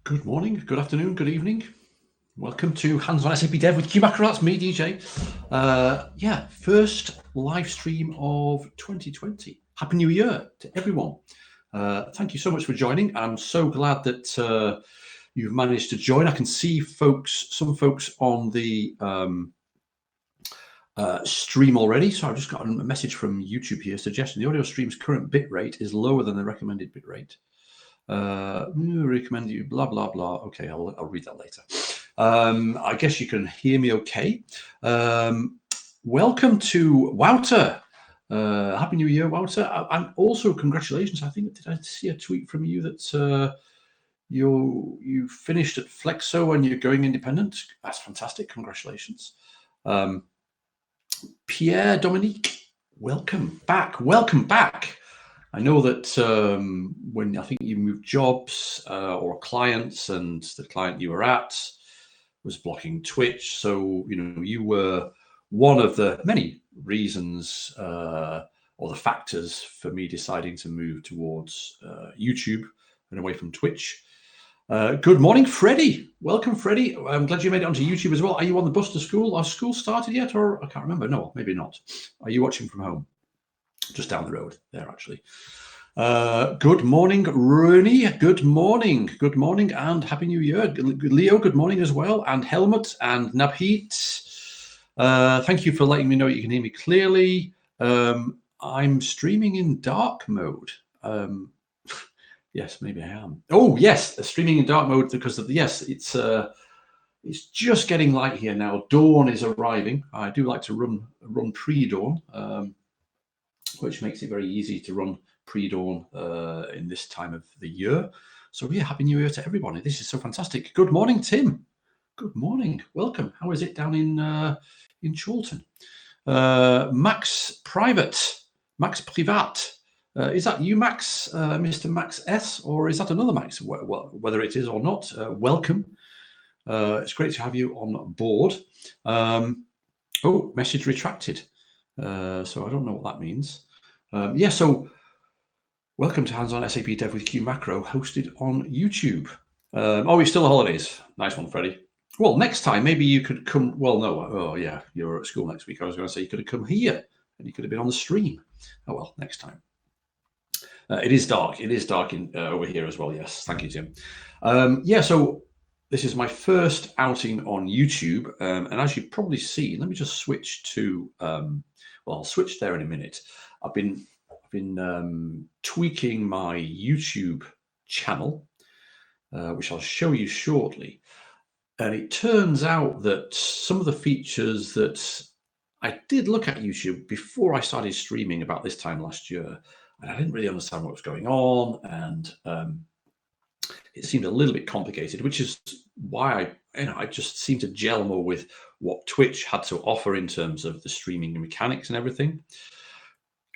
Good morning, good afternoon, good evening. Welcome to Hands on SAP Dev with Q Macro. That's me, DJ. First live stream of 2020. Happy New Year to everyone. Thank you so much for joining. I'm so glad that you've managed to join. I can see some folks on the stream already. So I've just got a message from YouTube here suggesting the audio stream's current bit rate is lower than the recommended bit rate. Recommend you blah blah blah. Okay, I'll read that later. I guess you can hear me okay. Welcome to Wouter. Happy New Year, Wouter, and also congratulations. I think, did I see a tweet from you that you finished at Flexo and you're going independent? That's fantastic. Congratulations. Pierre Dominique, welcome back. Welcome back. I know that when I think you moved jobs or clients, and the client you were at was blocking Twitch, so you were one of the many reasons or the factors for me deciding to move towards YouTube and away from Twitch. Good morning, Freddie. Welcome, Freddie. I'm glad you made it onto YouTube as well. Are you on the bus to school? Has school started yet, or I can't remember? No, maybe not. Are you watching from home? Just down the road there, actually. Good morning, Rooney. Good morning, and Happy New Year. Leo, good morning as well, and Helmut and Nabheet. Thank you for letting me know you can hear me clearly. I'm streaming in dark mode. Yes, maybe I am. Oh, yes, streaming in dark mode because of it's just getting light here now. Dawn is arriving. I do like to run pre-dawn. Which makes it very easy to run pre-dawn in this time of the year. So yeah, Happy New Year to everybody. This is so fantastic. Good morning, Tim. Good morning. Welcome. How is it down in Chorlton? Max Privat. Is that you, Max, Mr. Max S, or is that another Max? Whether it is or not, welcome. It's great to have you on board. Oh, message retracted. So I don't know what that means. So welcome to Hands on SAP Dev with Q Macro, hosted on YouTube. It's still the holidays. Nice one, Freddie. Well, next time, maybe you could come. Well, no. Oh, yeah, you're at school next week. I was going to say you could have come here and you could have been on the stream. Oh, well, next time. It is dark. It is dark over here as well. Yes. Thank you, Tim. So this is my first outing on YouTube. And as you've probably seen, let me just switch to... I'll switch there in a minute. I've been tweaking my YouTube channel, which I'll show you shortly. And it turns out that some of the features that I did look at YouTube before I started streaming about this time last year, and I didn't really understand what was going on, and it seemed a little bit complicated, which is why I just seemed to gel more with what Twitch had to offer in terms of the streaming mechanics and everything.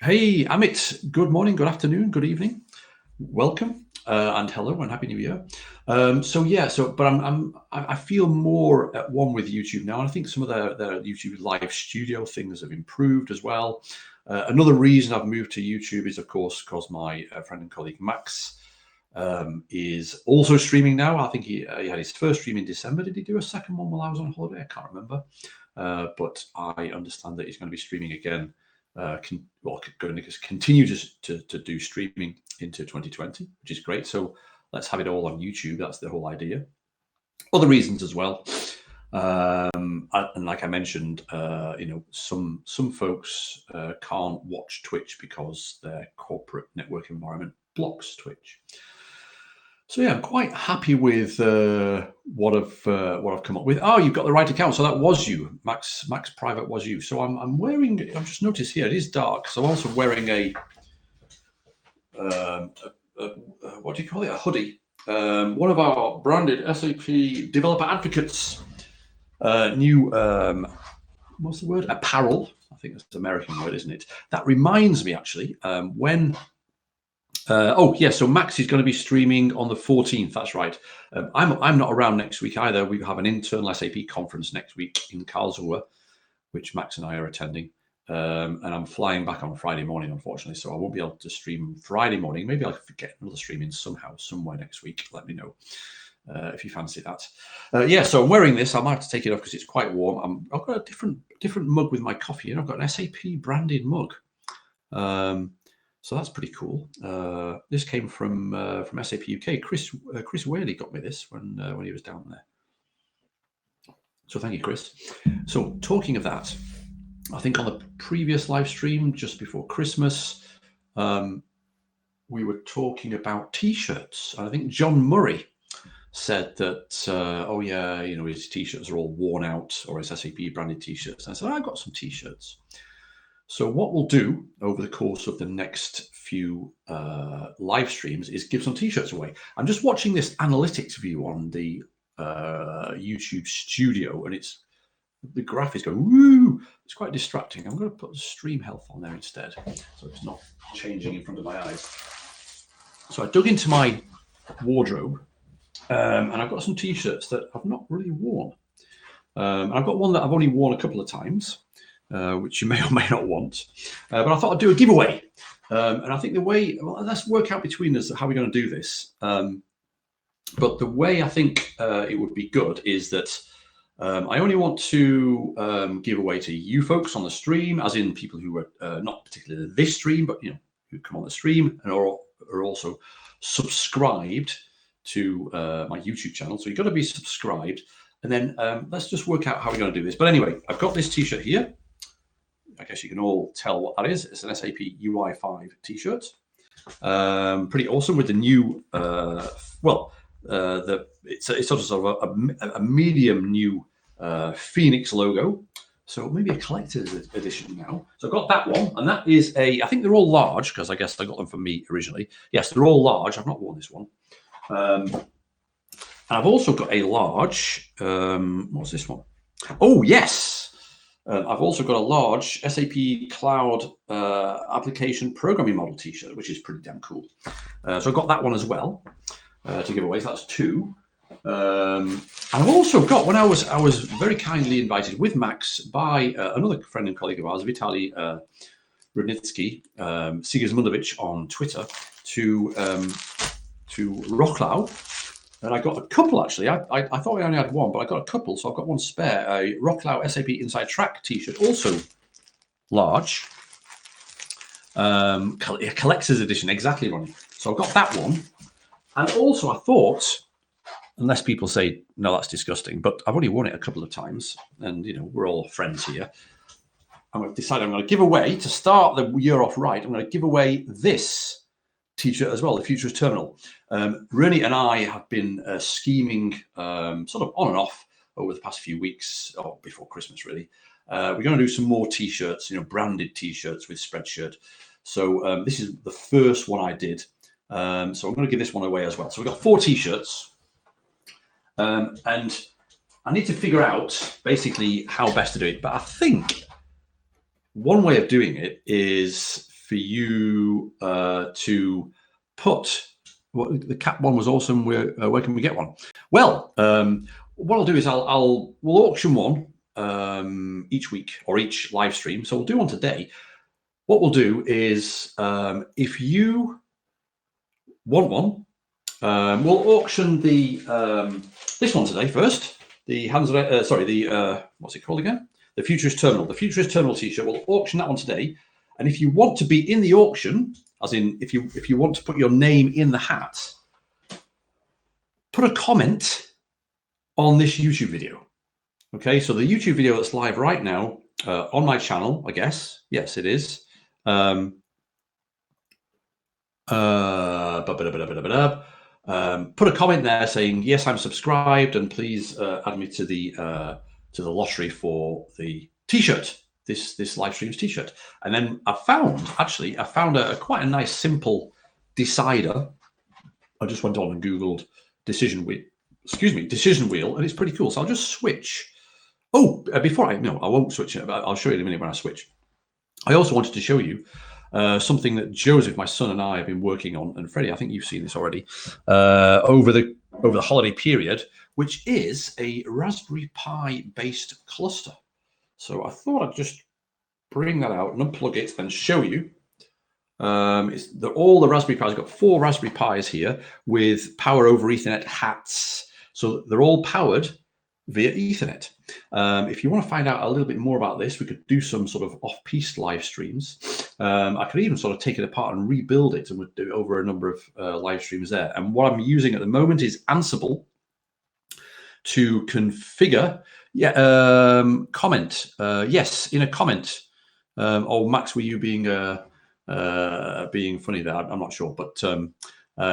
Hey, Amit, good morning, good afternoon, good evening. Welcome and hello and Happy New Year. But I feel more at one with YouTube now. And I think some of the YouTube live studio things have improved as well. Another reason I've moved to YouTube is, of course, because my friend and colleague Max is also streaming now. I think he had his first stream in December. Did he do a second one while I was on holiday? I can't remember. But I understand that he's going to be streaming again. Going to continue to do streaming into 2020, which is great. So let's have it all on YouTube. That's the whole idea. Other reasons as well. And like I mentioned, some folks can't watch Twitch because their corporate network environment blocks Twitch. So yeah, I'm quite happy with what I've come up with. Oh, you've got the right account, so that was you, Max Private was you. So I'm wearing. I've just noticed here it is dark, so I'm also wearing a what do you call it? A hoodie. One of our branded SAP developer advocates new what's the word? Apparel. I think that's an American word, isn't it? That reminds me actually when. So Max is going to be streaming on the 14th. That's right. I'm not around next week either. We have an internal SAP conference next week in Karlsruhe, which Max and I are attending. And I'm flying back on Friday morning, unfortunately, so I won't be able to stream Friday morning. Maybe I'll get another stream in somehow, somewhere next week. Let me know. if you fancy that. Yeah, so I'm wearing this. I might have to take it off because it's quite warm. I've got a different mug with my coffee, and I've got an SAP branded mug. So that's pretty cool. This came from SAP UK. Chris Whaley got me this when he was down there. So thank you, Chris. So talking of that, I think on the previous live stream just before Christmas, we were talking about T-shirts. I think John Murray said that, oh yeah, you know, his T-shirts are all worn out, or his SAP branded T-shirts. And I said, I've got some T-shirts. So what we'll do over the course of the next few live streams is give some T-shirts away. I'm just watching this analytics view on the YouTube studio, and the graph is going, woo! It's quite distracting. I'm going to put the stream health on there instead, so it's not changing in front of my eyes. So I dug into my wardrobe, and I've got some T-shirts that I've not really worn. I've got one that I've only worn a couple of times, which you may or may not want. But I thought I'd do a giveaway. And I think the way, well, let's work out between us how we're going to do this. But the way I think it would be good is that I only want to give away to you folks on the stream, as in people who are not particularly this stream, but you know, who come on the stream and are also subscribed to my YouTube channel. So you've got to be subscribed. And then let's just work out how we're going to do this. But anyway, I've got this T-shirt here. I guess you can all tell what that is. It's an SAP UI5 T-shirt. Pretty awesome with the new, it's sort of a medium new Phoenix logo. So maybe a collector's edition now. So I've got that one, and that is I think they're all large, because I guess I got them from me originally. Yes, they're all large. I've not worn this one. And I've also got a large, what's this one? Oh, yes. I've also got a large SAP Cloud Application Programming Model T-shirt, which is pretty damn cool. So I've got that one as well to give away. So that's two. And I've also got, when I was very kindly invited with Max by another friend and colleague of ours, Vitaly Rudnitsky, Sigismundovich on Twitter, to Wroclaw. And I got a couple, actually. I thought I only had one, but I got a couple. So I've got one spare, a Wroclaw SAP Inside Track T-shirt, also large. A collector's edition, exactly, Ronnie. So I've got that one. And also I thought, unless people say, no, that's disgusting, but I've only worn it a couple of times. And, you know, we're all friends here. I'm going to decide I'm going to give away, to start the year off right, I'm going to give away this T-shirt as well, the Futurist Terminal. Rooney and I have been scheming sort of on and off over the past few weeks, or before Christmas, really. We're going to do some more T-shirts, you know, branded T-shirts with Spreadshirt. So this is the first one I did. So I'm going to give this one away as well. So we've got 4 T-shirts. And I need to figure out basically how best to do it. But I think one way of doing it is for you to put, well, the cap one was awesome. Where can we get one? Well, what I'll do is we'll auction one each week or each live stream. So we'll do one today. What we'll do is if you want one, we'll auction the this one today first. The what's it called again? The Futurist Terminal. The Futurist Terminal T-shirt. We'll auction that one today. And if you want to be in the auction, as in if you want to put your name in the hat, put a comment on this YouTube video. Okay, so the YouTube video that's live right now on my channel, I guess. Yes, it is. Put a comment there saying, yes, I'm subscribed, and please add me to the lottery for the T-shirt. This live stream's T-shirt. And then I found a quite a nice simple decider. I just went on and Googled decision wheel, and it's pretty cool. So I'll just switch. Oh, I won't switch it, but I'll show you in a minute when I switch. I also wanted to show you something that Joseph, my son, and I have been working on, and Freddie, I think you've seen this already, over the holiday period, which is a Raspberry Pi based cluster. So I thought I'd just bring that out and unplug it and show you. All the Raspberry Pis. I've got 4 Raspberry Pis here with power over Ethernet hats, So they're all powered via Ethernet. If you want to find out a little bit more about this, we could do some sort of off-piste live streams. I could even sort of take it apart and rebuild it, and we'd do it over a number of live streams there. And what I'm using at the moment is Ansible to configure. Comment. Yes, in a comment. Oh, Max, were you being funny there? I'm not sure, but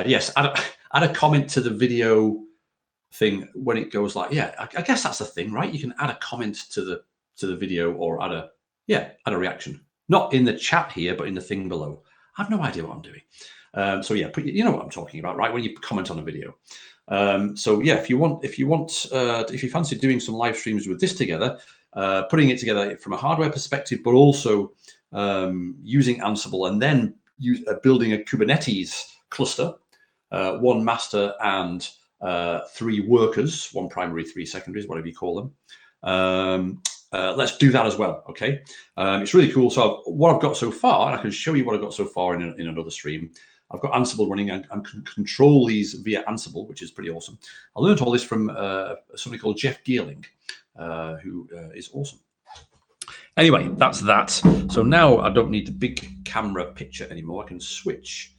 yes, add a comment to the video thing when it goes like, yeah, I guess that's the thing, right? You can add a comment to the video, or add a reaction, not in the chat here, but in the thing below. I have no idea what I'm doing. So yeah, you know what I'm talking about, right? When you comment on a video. So yeah, if you fancy doing some live streams with this together, putting it together from a hardware perspective, but also using Ansible, and then building a Kubernetes cluster, one master and 3 workers, 1 primary, 3 secondaries, whatever you call them. Let's do that as well. Okay, it's really cool. So what I've got so far, and I can show you what I've got so far in another stream. I've got Ansible running and can control these via Ansible, which is pretty awesome. I learned all this from somebody called Jeff Geerling, who is awesome. Anyway, that's that. So now I don't need the big camera picture anymore. I can switch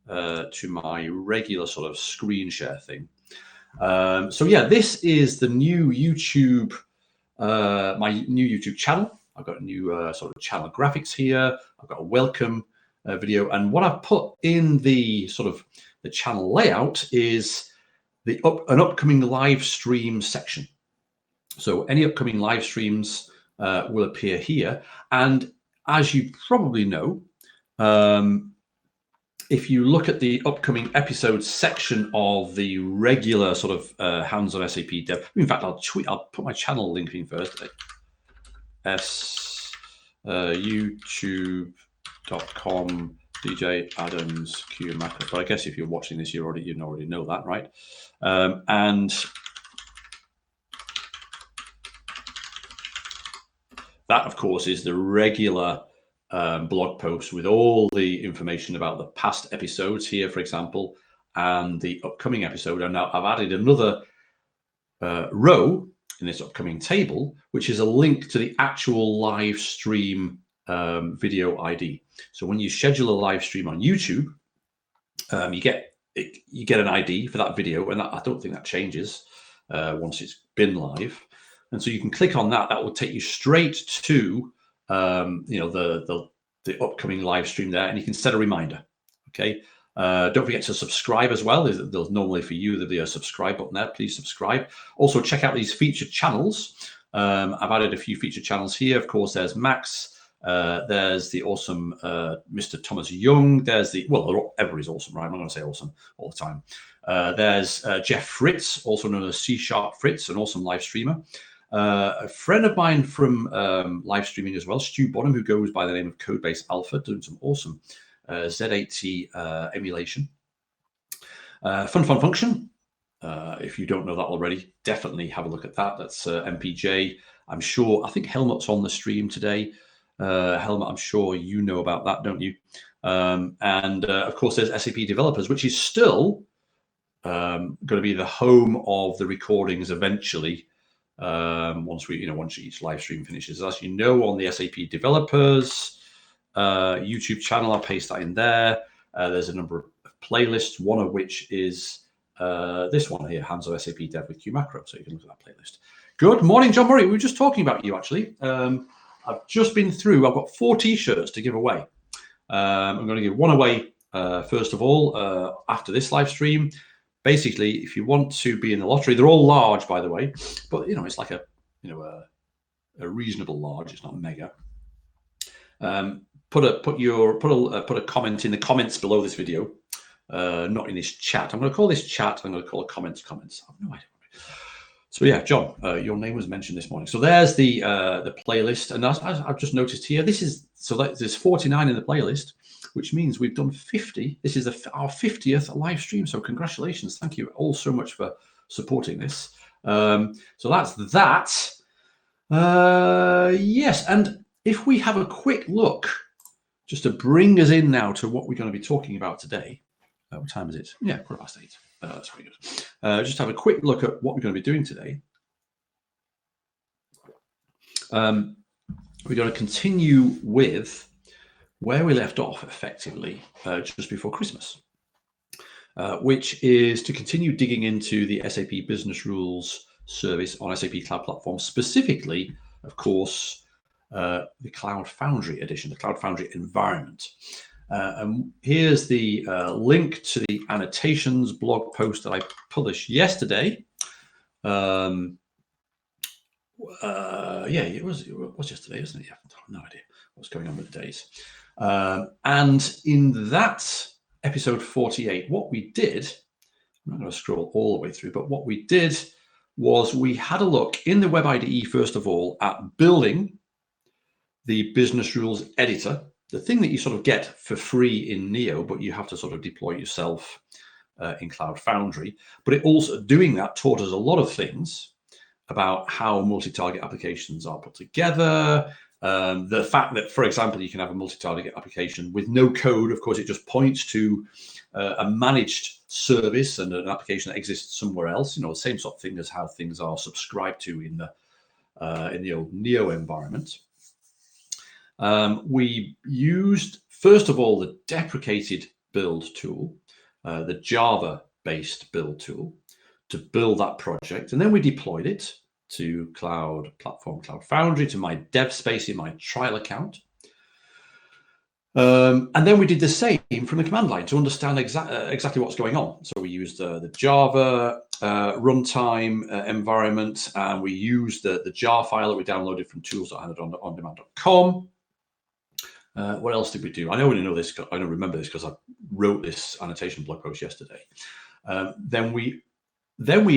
to my regular sort of screen share thing. So yeah, this is the new YouTube, my new YouTube channel. I've got a new sort of channel graphics here. I've got a welcome video, and what I've put in the sort of the channel layout is an upcoming live stream section. So any upcoming live streams will appear here, and as you probably know, if you look at the upcoming episodes section of the regular sort of Hands on SAP Dev, in fact, I'll put my channel link in first. YouTube.com DJ Adams Q Macro. But I guess if you're watching this, you already know that, right? And that, of course, is the regular blog post with all the information about the past episodes here, for example, and the upcoming episode. And now I've added another row in this upcoming table, which is a link to the actual live stream video ID. So when you schedule a live stream on YouTube, you get an ID for that video, and I don't think that changes once it's been live. And so you can click on that. That will take you straight to the upcoming live stream there, and you can set a reminder. Okay. Don't forget to subscribe as well. There's normally for you there'll be a subscribe button there. Please subscribe. Also check out these featured channels. I've added a few featured channels here. Of course, there's Max. There's the awesome Mr. Thomas Young. There's everybody's awesome, right? I'm not going to say awesome all the time. There's Jeff Fritz, also known as C# Fritz, an awesome live streamer. A friend of mine from live streaming as well, Stu Bonham, who goes by the name of Codebase Alpha, doing some awesome Z80 emulation. Fun Function. If you don't know that already, definitely have a look at that. That's MPJ. I think Helmut's on the stream today. Helmut, I'm sure you know about that, don't you? And of course, there's SAP Developers, which is still going to be the home of the recordings eventually. Once each live stream finishes. As you know, on the SAP Developers YouTube channel, I'll paste that in there. There's a number of playlists, one of which is this one here, Hands on SAP Dev with Q Macro. So you can look at that playlist. Good morning, John Murray. We were just talking about you, actually. I've just been through. I've got 4 T-shirts to give away. I'm going to give one away first of all after this live stream. Basically, if you want to be in the lottery, they're all large, by the way, but it's like a reasonable large. It's not mega. Put a comment in the comments below this video, not in this chat. I'm going to call this chat. I'm going to call it comments. I have no idea. So yeah, John, your name was mentioned this morning. So there's the playlist, and as I've just noticed here, there's 49 in the playlist, which means we've done 50. This is our 50th live stream. So congratulations. Thank you all so much for supporting this. So that's that. Yes. And if we have a quick look, just to bring us in now to what we're going to be talking about today. What time is it? Yeah, 8:15. That's very good. Just have a quick look at what we're going to be doing today. We're going to continue with where we left off effectively just before Christmas, which is to continue digging into the SAP Business Rules service on SAP Cloud Platform, specifically, of course, the Cloud Foundry edition, the Cloud Foundry environment. And here's the link to the annotations blog post that I published yesterday. Yeah, it was yesterday, wasn't it? Yeah, no idea what's going on with the days. And in that episode 48, what we did, I'm not going to scroll all the way through, but what we did was we had a look in the Web IDE, first of all, at building the business rules editor, the thing that you sort of get for free in Neo, but you have to sort of deploy yourself in Cloud Foundry. But it also, doing that taught us a lot of things about how multi-target applications are put together. The fact that, for example, you can have a multi-target application with no code. Of course, it just points to a managed service and an application that exists somewhere else. The same sort of thing as how things are subscribed to in the old Neo environment. We used, first of all, the deprecated build tool, the Java-based build tool, to build that project, and then we deployed it to Cloud Platform, Cloud Foundry, to my dev space in my trial account. And then we did the same from the command line to understand exactly what's going on. So we used the Java runtime environment, and we used the jar file that we downloaded from tools.handsondemand.com. What else did we do? I know this. I don't remember this because I wrote this annotation blog post yesterday. Then we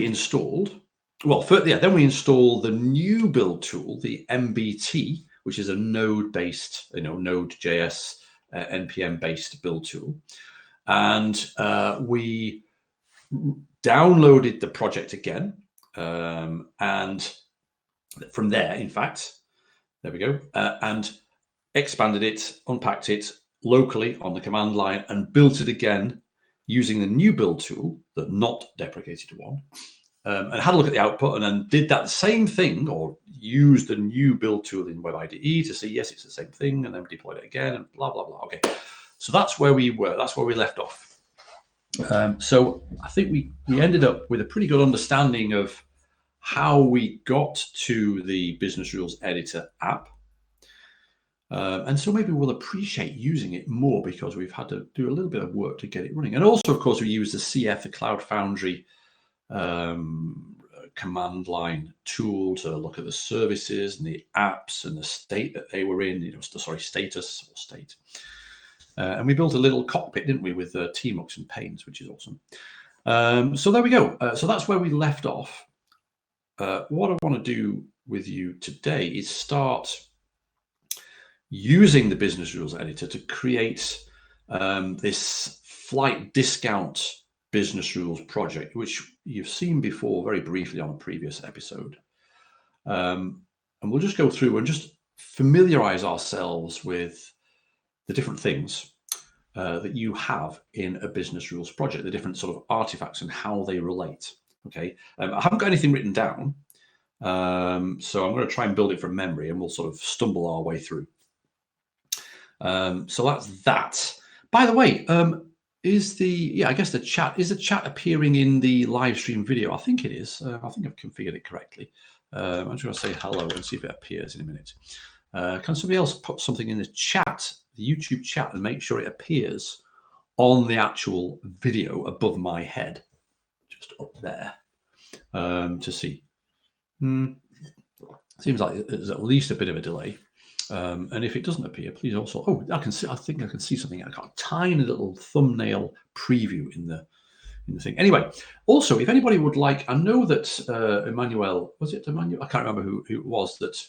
installed. Then we installed the new build tool, the MBT, which is a Node-based, Node.js npm-based build tool, and we downloaded the project again, and from there, in fact, there we go, and expanded it, unpacked it locally on the command line, and built it again using the new build tool, the not deprecated one. And had a look at the output, and then did that same thing, or used the new build tool in Web IDE to see, yes, it's the same thing, and then deployed it again, and blah, blah, blah. Okay, so that's where we were. That's where we left off. So I think we ended up with a pretty good understanding of how we got to the Business Rules Editor app. And so maybe we'll appreciate using it more because we've had to do a little bit of work to get it running. And also, of course, we use the CF, the Cloud Foundry command line tool to look at the services and the apps and the state that they were in, status or state. And we built a little cockpit, didn't we, with tmux and panes, which is awesome. So there we go. So that's where we left off. What I want to do with you today is start using the Business Rules Editor to create this flight discount business rules project, which you've seen before very briefly on a previous episode. And we'll just go through and just familiarize ourselves with the different things that you have in a business rules project, the different sort of artifacts and how they relate. Okay, I haven't got anything written down, so I'm going to try and build it from memory, and we'll sort of stumble our way through. So that's that. By the way, is the chat appearing in the live stream video? I think it is. I think I've configured it correctly. I'm just going to say hello and see if it appears in a minute. Can somebody else put something in the chat, the YouTube chat, and make sure it appears on the actual video above my head, just up there, to see? Seems like there's at least a bit of a delay. And if it doesn't appear, please also. Oh, I can see. I think I can see something. I got a tiny little thumbnail preview in the thing. Anyway, also, if anybody would like, I know that Emmanuel, was it Emmanuel? I can't remember who it was that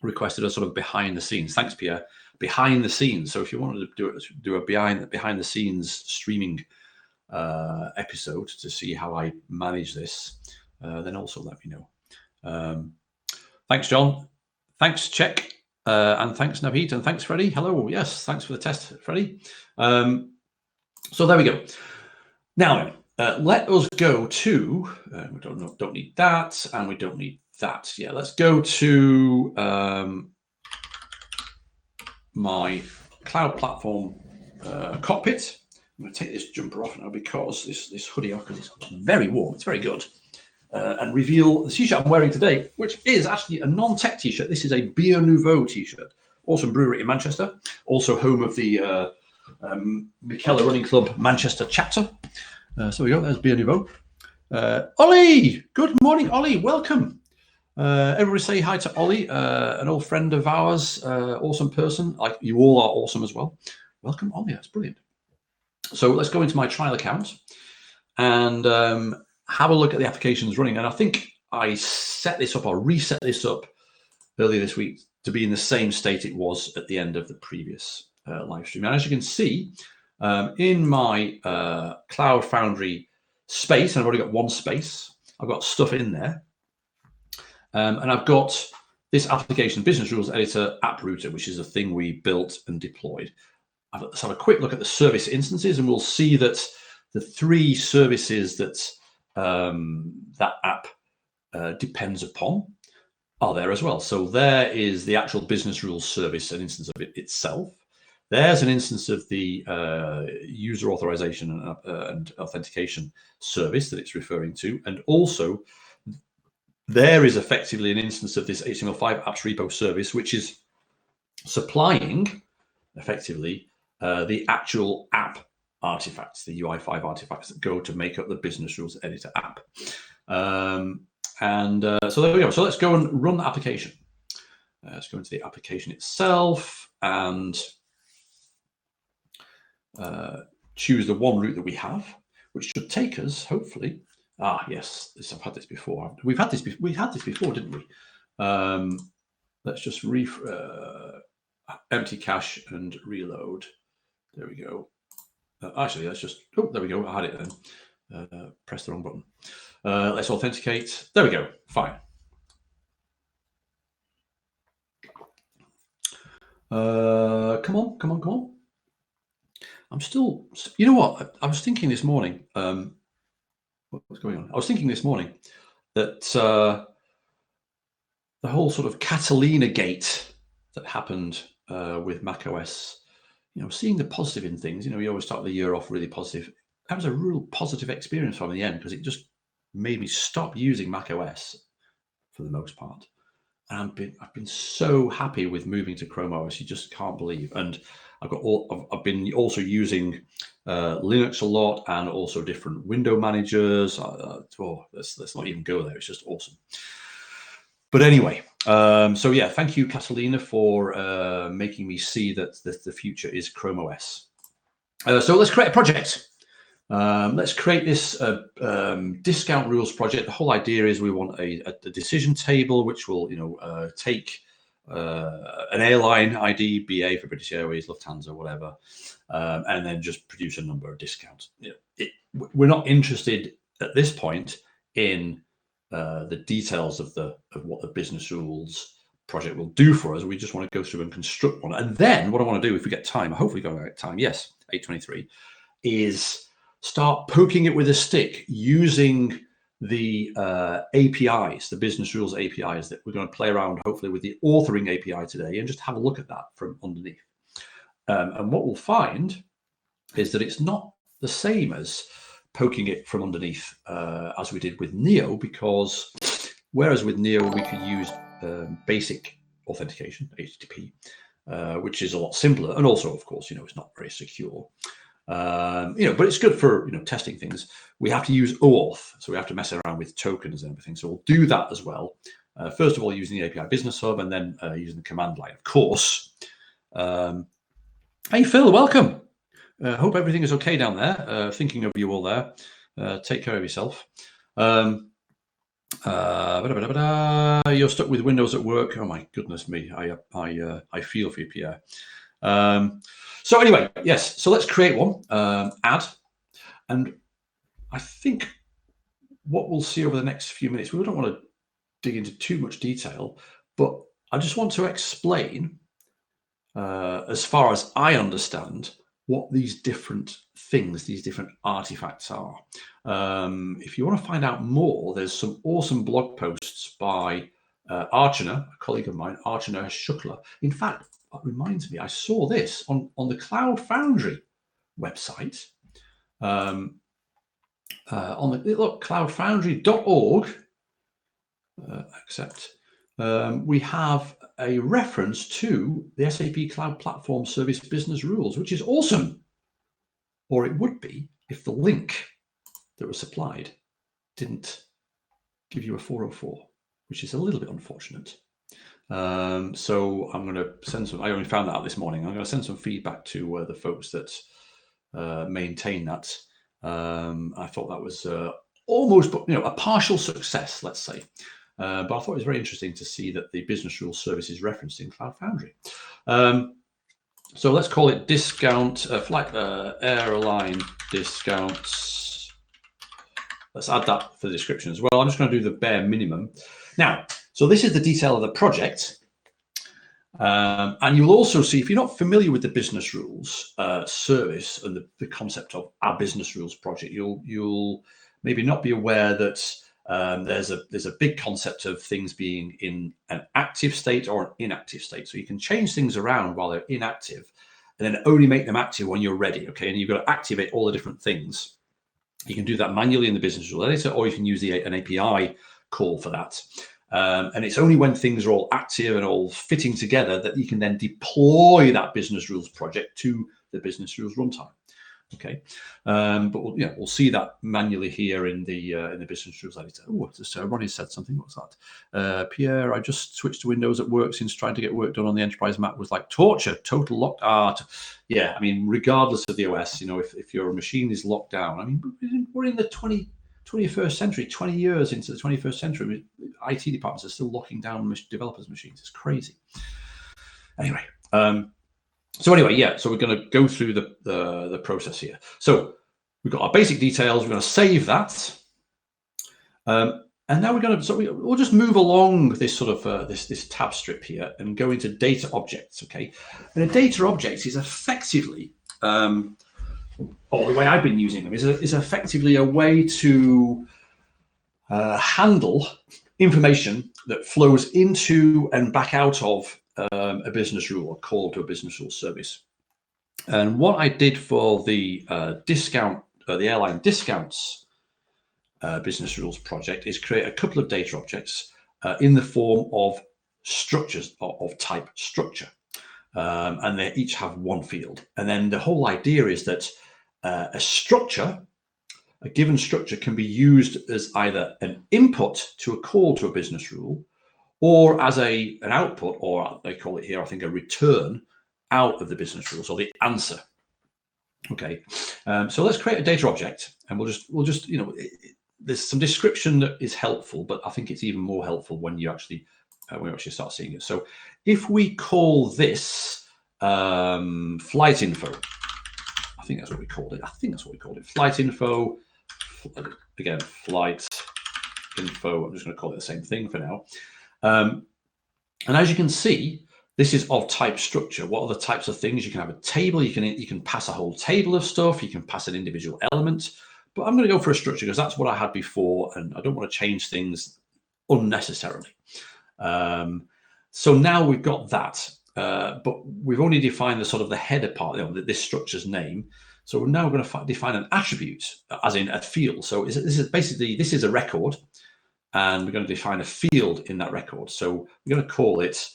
requested a sort of behind the scenes. Thanks, Pierre. Behind the scenes. So if you wanted to do a behind the scenes streaming episode to see how I manage this, then also let me know. Thanks, John. Thanks, Czech. And thanks, Navit, and thanks, Freddie. Hello. Yes, thanks for the test, Freddie. So there we go. Now, let us go to, we don't need that, and we don't need that. Yeah, let's go to my cloud platform cockpit. I'm going to take this jumper off now because this hoodie off, because it's very warm. It's very good. And reveal the t-shirt I'm wearing today, which is actually a non-tech t-shirt. This is a Beer Nouveau t-shirt. Awesome brewery in Manchester. Also home of the Michela Running Club Manchester chapter. So we go, there's Beer Nouveau. Ollie, good morning, Ollie, welcome. Everybody say hi to Ollie, an old friend of ours, awesome person. Like you all are awesome as well. Welcome, Ollie, that's brilliant. So let's go into my trial account and have a look at the applications running. And I think I set this up or reset this up earlier this week to be in the same state it was at the end of the previous live stream. And as you can see, in my Cloud Foundry space, and I've already got one space, I've got stuff in there. And I've got this application, Business Rules Editor App Router, which is a thing we built and deployed. Let's have a quick look at the service instances, and we'll see that the three services that that app depends upon are there as well. So there is the actual Business Rules service, an instance of it itself. There's an instance of the user authorization and authentication service that it's referring to. And also, there is effectively an instance of this HTML5 apps repo service, which is supplying effectively the actual app artifacts, the UI5 artifacts that go to make up the Business Rules Editor app. So there we go. So let's go and run the application. Let's go into the application itself and choose the one route that we have, which should take us, hopefully. Yes, I've had this before. We had this before, didn't we? Let's just empty cache and reload. There we go. Actually, let's just, there we go. I had it then. Press the wrong button. Let's authenticate. There we go. Fine. Come on. I'm still, you know what? I was thinking this morning, what's going on? I was thinking this morning that the whole sort of Catalina gate that happened with macOS, seeing the positive in things, you always start the year off really positive. That was a real positive experience from the end because it just made me stop using macOS for the most part. And I've been so happy with moving to Chrome OS, you just can't believe. And I've been also using Linux a lot and also different window managers. Let's not even go there. It's just awesome. But anyway, so yeah, thank you, Catalina, for making me see that the future is Chrome OS. So let's create a project. Let's create this discount rules project. The whole idea is we want a decision table, which will, take an airline ID, BA for British Airways, Lufthansa, whatever, and then just produce a number of discounts. We're not interested at this point in the details of what the business rules project will do for us. We just want to go through and construct one. And then what I want to do, if we get time, hopefully going to get time, yes, 8:23, is start poking it with a stick using the APIs, the business rules APIs that we're going to play around, hopefully with the authoring API today, and just have a look at that from underneath. And what we'll find is that it's not the same as poking it from underneath as we did with Neo, because whereas with Neo we could use basic authentication, HTTP, which is a lot simpler, and also, of course, it's not very secure. But it's good for testing things. We have to use OAuth, so we have to mess around with tokens and everything. So we'll do that as well. First of all, using the API Business Hub, and then using the command line, of course. Hey Phil, welcome. Hope everything is okay down there. Thinking of you all there. Take care of yourself. You're stuck with Windows at work. Oh my goodness me, I feel for you, Pierre. So anyway, yes, so let's create one, add, and I think what we'll see over the next few minutes, we don't want to dig into too much detail, but I just want to explain, as far as I understand, what these different things, these different artifacts are. If you want to find out more, there's some awesome blog posts by Archana, a colleague of mine, Archana Shukla. In fact, that reminds me, I saw this on the Cloud Foundry website. On the look, cloudfoundry.org, we have a reference to the SAP Cloud Platform Service Business Rules, which is awesome. Or it would be if the link that was supplied didn't give you a 404, which is a little bit unfortunate. So I'm going to send some, I only found that out this morning. I'm going to send some feedback to the folks that maintain that. I thought that was almost, a partial success, let's say. But I thought it was very interesting to see that the business rules service is referenced in Cloud Foundry. So let's call it discount, flight airline discounts. Let's add that for the description as well. I'm just going to do the bare minimum. Now, so this is the detail of the project. And you'll also see, if you're not familiar with the business rules service and the concept of our business rules project, you'll maybe not be aware that there's a big concept of things being in an active state or an inactive state. So you can change things around while they're inactive and then only make them active when you're ready. Okay, and you've got to activate all the different things. You can do that manually in the business rule editor, or you can use an API call for that. And it's only when things are all active and all fitting together that you can then deploy that business rules project to the business rules runtime. Okay, but we'll see that manually here in the business rules editor. Oh, Ronnie said something. What's that? Pierre, I just switched to Windows at work since trying to get work done on the enterprise Mac was like torture. Total locked art. Yeah, I mean, regardless of the OS, if your machine is locked down, I mean, we're in the 21st century, 20 years into the 21st century. IT departments are still locking down developers' machines. It's crazy. Anyway. So we're going to go through the process here. So we've got our basic details. We're going to save that, and now we're going to. We'll just move along this sort of this tab strip here and go into data objects. Okay, and a data object is effectively, or the way I've been using them is effectively a way to handle information that flows into and back out of a business rule or call to a business rule service. And what I did for the the airline discounts business rules project is create a couple of data objects in the form of structures of type structure. And they each have one field. And then the whole idea is that a given structure can be used as either an input to a call to a business rule, or as an output, or they call it here, I think, a return out of the business rules, or the answer. Okay, so let's create a data object, and we'll just there's some description that is helpful, but I think it's even more helpful when you actually start seeing it. So if we call this flight info, I think that's what we called it. Flight info. Again, flight info. I'm just going to call it the same thing for now. And as you can see, this is of type structure. What are the types of things? You can have a table. You can pass a whole table of stuff. You can pass an individual element. But I'm going to go for a structure because that's what I had before, and I don't want to change things unnecessarily. So now we've got that, but we've only defined the sort of the header part, this structure's name. So we're now going to define an attribute, as in a field. So this is a record, and we're going to define a field in that record. So we're going to call it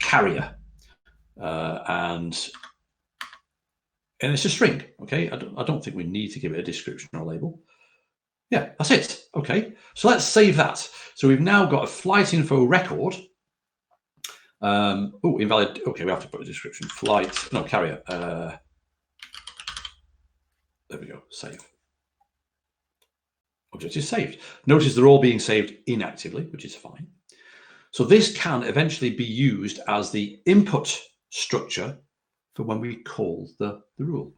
carrier, and it's a string. Okay, I don't think we need to give it a description or a label. Yeah, that's it. Okay, so let's save that. So we've now got a flight info record. Invalid. Okay, we have to put a description. Carrier. There we go. Save. Object is saved. Notice they're all being saved inactively, which is fine. So this can eventually be used as the input structure for when we call the rule.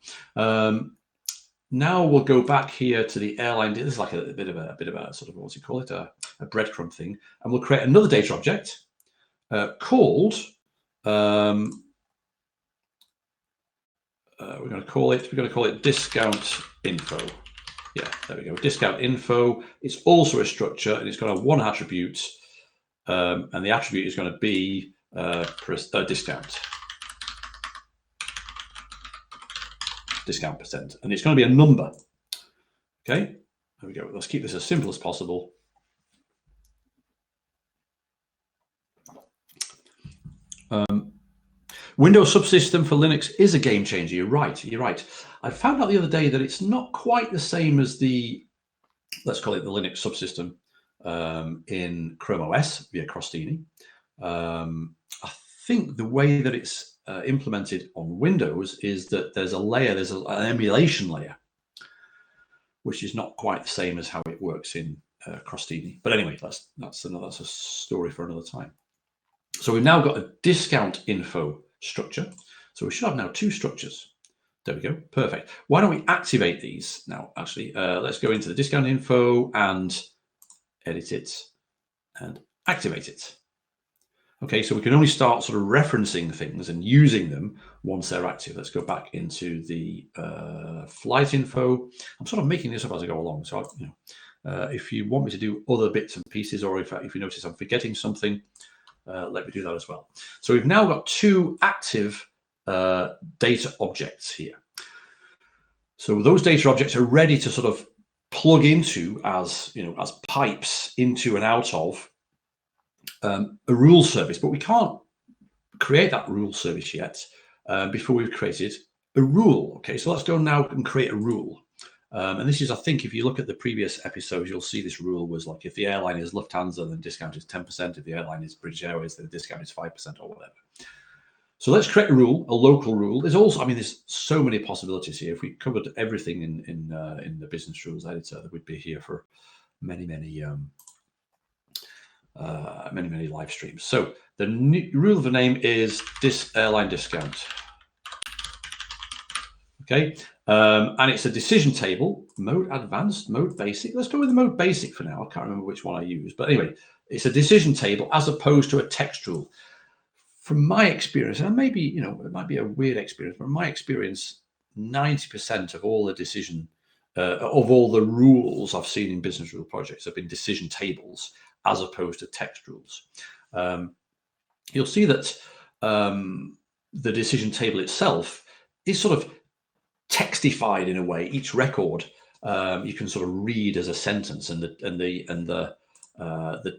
Now we'll go back here to the airline. This is like a bit of a sort of, what's it call it? A breadcrumb thing, and we'll create another data object called we're going to call it discount info. Yeah, there we go. Discount info. It's also a structure, and it's got a one attribute, and the attribute is going to be discount percent, and it's going to be a number. Okay, there we go. Let's keep this as simple as possible. Windows subsystem for Linux is a game changer. You're right. You're right. I found out the other day that it's not quite the same as the, let's call it the Linux subsystem in Chrome OS via Crostini. I think the way that it's implemented on Windows is that there's a layer, there's an emulation layer, which is not quite the same as how it works in Crostini. But anyway, that's a story for another time. So we've now got a discount info structure. So we should have now two structures. There we go. Perfect. Why don't we activate these now? Actually, let's go into the discount info and edit it and activate it. Okay, so we can only start sort of referencing things and using them once they're active. Let's go back into the flight info. I'm sort of making this up as I go along. So, if you want me to do other bits and pieces, or if you notice I'm forgetting something, let me do that as well. So we've now got two active data objects here. So those data objects are ready to sort of plug into as pipes into and out of a rule service, but we can't create that rule service yet before we've created a rule. Okay, so let's go now and create a rule. And this is, I think, if you look at the previous episodes, you'll see this rule was like, if the airline is Lufthansa, then discount is 10%. If the airline is British Airways, then the discount is 5% or whatever. So let's create a rule, a local rule. There's also, there's so many possibilities here. If we covered everything in the business rules editor, we'd be here for many live streams. So the rule of the name is this airline discount. Okay, and it's a decision table, mode advanced, mode basic. Let's go with the mode basic for now. I can't remember which one I use, but anyway, it's a decision table as opposed to a text rule. From my experience, and maybe, it might be a weird experience, but from my experience, 90% of all the decision, of all the rules I've seen in business rule projects have been decision tables as opposed to text rules. You'll see that the decision table itself is sort of textified in a way. Each record you can sort of read as a sentence, and the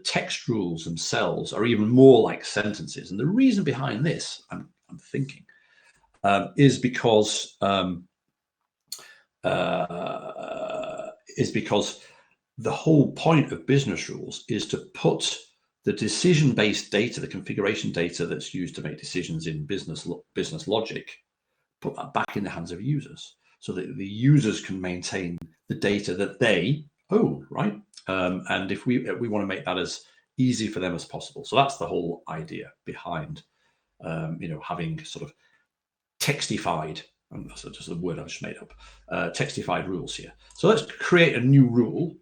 text rules themselves are even more like sentences. And the reason behind this, I'm thinking, is because the whole point of business rules is to put the decision-based data, the configuration data that's used to make decisions in business logic, put that back in the hands of users, so that the users can maintain the data that they own, right? And if we want to make that as easy for them as possible. So that's the whole idea behind, having sort of textified, and that's just the word I just made up, textified rules here. So let's create a new rule.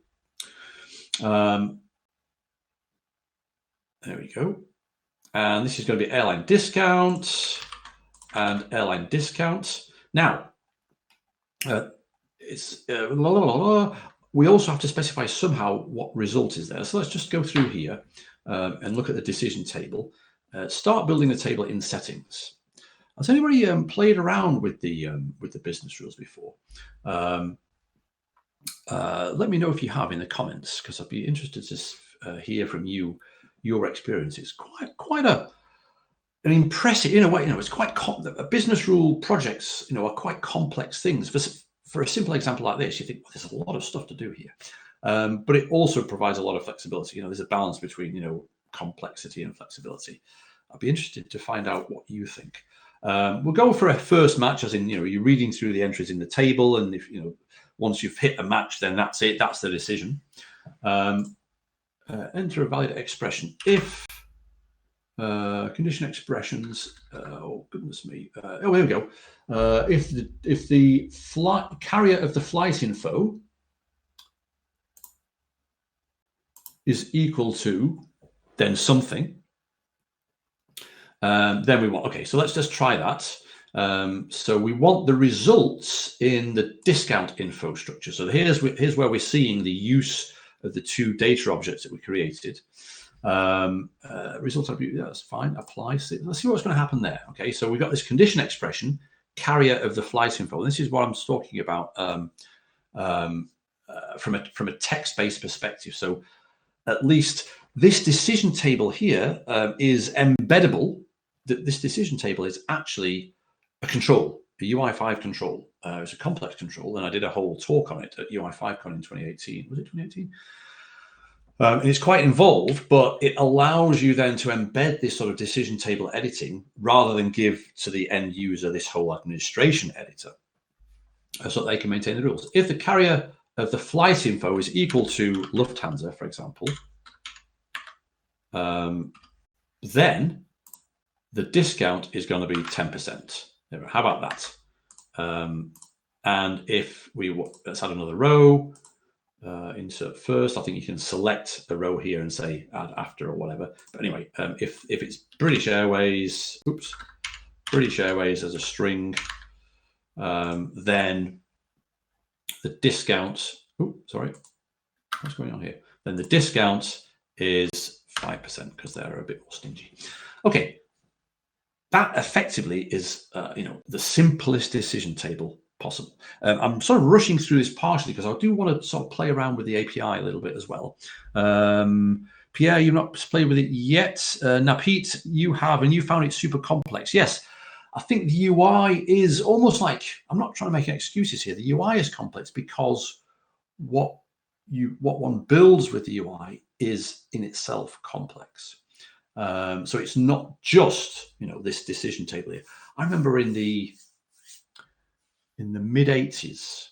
There we go. And this is going to be airline discount and airline discount. Now, we also have to specify somehow what result is there. So let's just go through here and look at the decision table. Start building the table in settings. Has anybody played around with the business rules before? Let me know if you have in the comments, because I'd be interested to hear from you your experience. It's quite an impressive, in a way. It's quite business rule projects. Are quite complex things. For a simple example like this, you think, well, there's a lot of stuff to do here, but it also provides a lot of flexibility. There's a balance between complexity and flexibility. I'd be interested to find out what you think. We'll go for a first match, as in you're reading through the entries in the table, and if once you've hit a match, then that's it. That's the decision. Enter a valid expression if condition expressions. Oh goodness me! Oh, there we go. If the carrier of the flight info is equal to then something, then we want. Okay, so let's just try that. So we want the results in the discount info structure. So here's where we're seeing the use of the two data objects that we created. Result attribute, yeah, that's fine. Apply. Let's see what's going to happen there. Okay, so we've got this condition expression, carrier of the flight info. This is what I'm talking about from a text-based perspective. So at least this decision table here is embeddable. This decision table is actually a control, a UI5 control. It's a complex control, and I did a whole talk on it at UI5Con in 2018. Was it 2018? And it's quite involved, but it allows you then to embed this sort of decision table editing rather than give to the end user this whole administration editor so that they can maintain the rules. If the carrier of the flight info is equal to Lufthansa, for example, then the discount is going to be 10%. How about that? And if let's add another row, insert first. I think you can select the row here and say add after or whatever. But anyway, if it's British Airways, British Airways as a string, then the discount, sorry, what's going on here? Then the discount is 5% because they're a bit more stingy. Okay, that effectively is the simplest decision table possible. I'm sort of rushing through this partially because I do want to sort of play around with the API a little bit as well. Pierre, you've not played with it yet. Napit, you have, and you found it super complex. Yes, I think the UI is almost like, I'm not trying to make excuses here. The UI is complex because what one builds with the UI is in itself complex. So it's not just this decision table here. I remember in the mid 80s,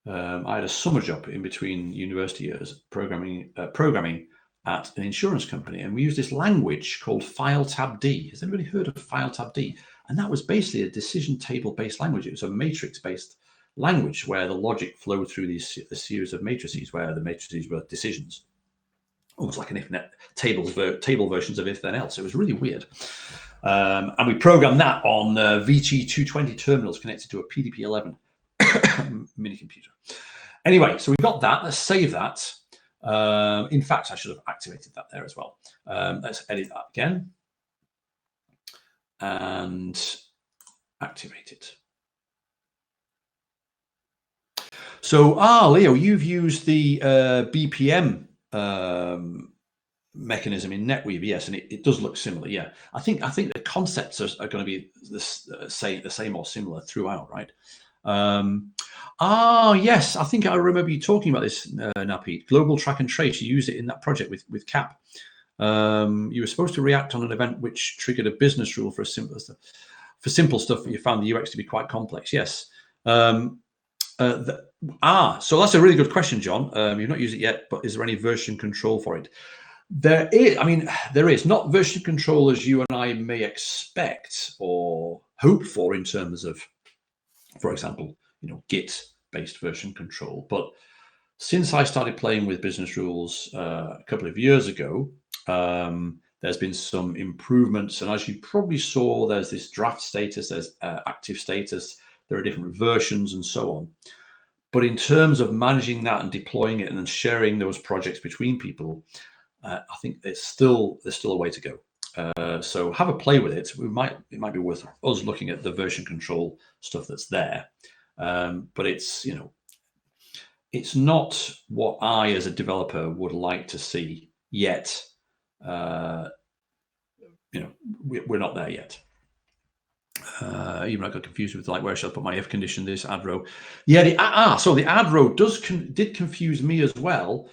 I had a summer job in between university years programming at an insurance company, and we used this language called File Tab D. Has anybody heard of File Tab D? And that was basically a decision table based language. It was a matrix based language where the logic flowed through a series of matrices where the matrices were decisions. Almost like an if-net table versions of if then else. It was really weird. And we programmed that on VT220 terminals connected to a PDP-11 mini computer. Anyway, so we got that. Let's save that. In fact, I should have activated that there as well. Let's edit that again and activate it. So, Leo, you've used the BPM mechanism in NetWeaver, yes, and it does look similar. Yeah, I think the concepts are going to be the same or similar throughout, right? Yes, I think I remember you talking about this, Napit. Global track and trace. You used it in that project with CAP. You were supposed to react on an event which triggered a business rule for simple stuff, but you found the UX to be quite complex. Yes. So that's a really good question, John. You've not used it yet, but is there any version control for it? There is. I mean, there is not version control as you and I may expect or hope for in terms of, for example, Git-based version control. But since I started playing with business rules a couple of years ago, there's been some improvements. And as you probably saw, there's this draft status, there's active status, there are different versions and so on. But in terms of managing that and deploying it and then sharing those projects between people, I think there's still a way to go. So have a play with it. It might be worth us looking at the version control stuff that's there. But it's it's not what I as a developer would like to see yet. We're not there yet. Even I got confused with where shall I put my if condition, this add row. Yeah, so the add row did confuse me as well.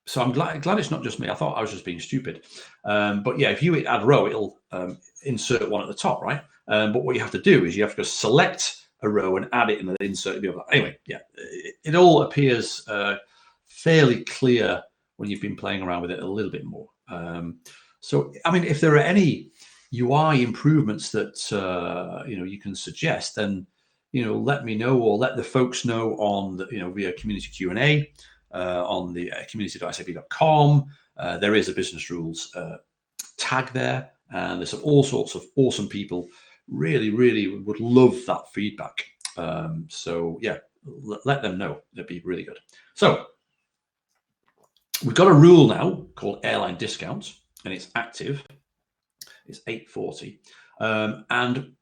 So I'm glad it's not just me. I thought I was just being stupid. But yeah, if you hit add row, it'll insert one at the top, right? But what you have to do is you have to go select a row and add it and then insert the other. Anyway, yeah, it all appears fairly clear when you've been playing around with it a little bit more. So, I mean, if there are any UI improvements that you can suggest, then let me know or let the folks know on the, via community Q&A on the community.sap.com. There is a business rules tag there, and there's all sorts of awesome people. Really would love that feedback. So yeah, let them know. That'd be really good. So we've got a rule now called airline discount, and it's active. It's 840. And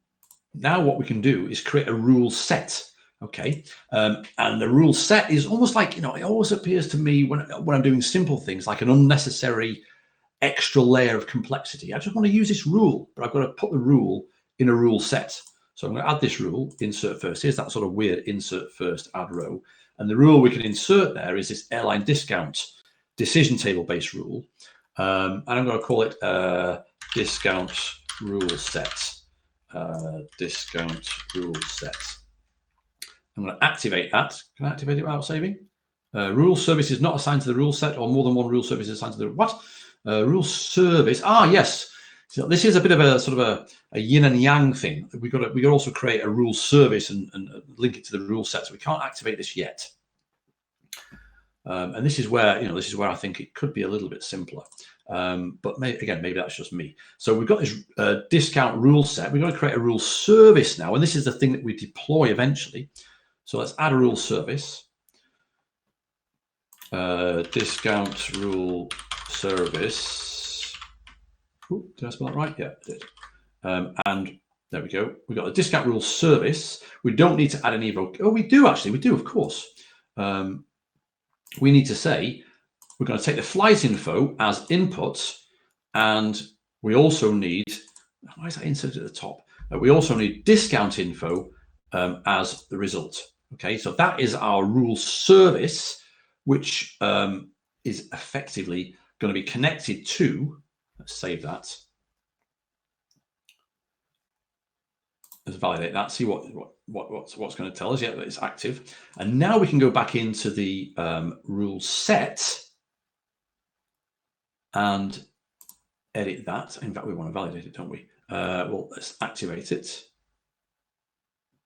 now what we can do is create a rule set. Okay. And the rule set is almost like, it always appears to me when I'm doing simple things like an unnecessary extra layer of complexity. I just want to use this rule, but I've got to put the rule in a rule set. So I'm going to add this rule, insert first. Here's that sort of weird insert first, add row. And the rule we can insert there is this airline discount decision table based rule. And I'm going to call it discount rule set. Discount rule set. I'm going to activate that. Can I activate it without saving? Rule service is not assigned to the rule set, or more than one rule service is assigned to the what? Rule service. Yes. So this is a bit of a sort of a yin and yang thing. We got to also create a rule service and link it to the rule set. So we can't activate this yet. And this is where I think it could be a little bit simpler. But maybe that's just me. So we've got this discount rule set. We've got to create a rule service now, and this is the thing that we deploy eventually. So let's add a rule service. Discount rule service. Ooh, did I spell that right? Yeah, I did. And there we go. We've got a discount rule service. We don't need to add any we do actually. We do, of course. We need to say we're going to take the flight info as input, and we also need, why is that inserted at the top? We also need discount info as the result. Okay, so that is our rule service, which is effectively going to be connected to, let's save that. Let's validate that, see what's going to tell us. Yeah, that it's active. And now we can go back into the rule set and edit that. In fact, we want to validate it, don't we? Well, let's activate it.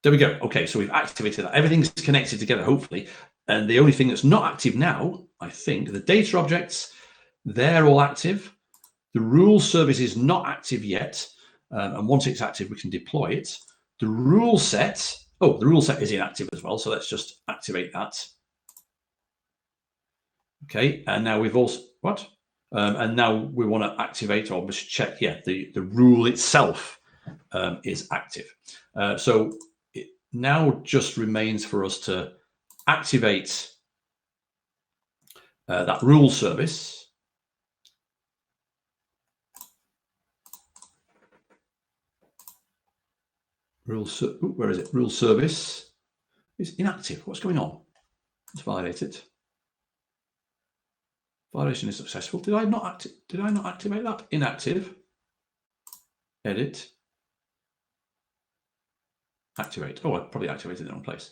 There we go. Okay, so we've activated that. Everything's connected together, hopefully. And the only thing that's not active now, I think, the data objects, they're all active. The rule service is not active yet. And once it's active, we can deploy it. The rule set, the rule set is inactive as well. So let's just activate that. Okay, and now we've also, and now we want to activate or just check, the rule itself is active. So it now just remains for us to activate that rule service. Where is it? Rule service is inactive. What's going on? Let's validate it. Validation is successful. Did I not activate that? Inactive. Edit. Activate. Oh, I probably activated it in the wrong place.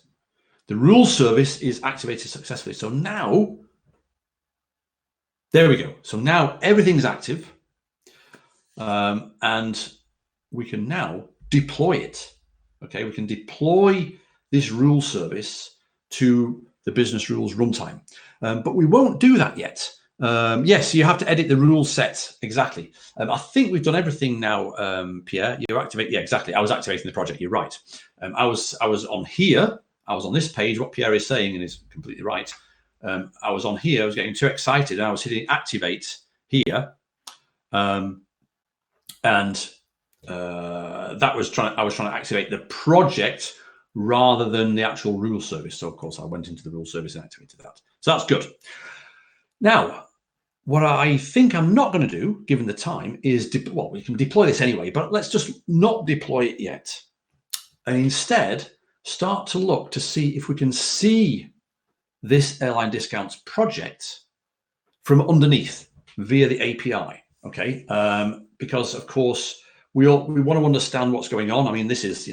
The rule service is activated successfully. So now, there we go. So now everything's active, and we can now deploy it. Okay, we can deploy this rule service to the business rules runtime, but we won't do that yet. Yes, you have to edit the rule set. Exactly. I think we've done everything now, Pierre. You activate. Yeah, exactly. I was activating the project. You're right. I was on here. I was on this page. What Pierre is saying, and is completely right. I was on here. I was getting too excited, and I was hitting activate here, and I was trying to activate the project rather than the actual rule service. So of course I went into the rule service and activated that. So that's good. Now, what I think I'm not going to do, given the time, is we can deploy this anyway, but let's just not deploy it yet, and instead start to look to see if we can see this airline discounts project from underneath via the API. Okay, because of course we want to understand what's going on. I mean, this is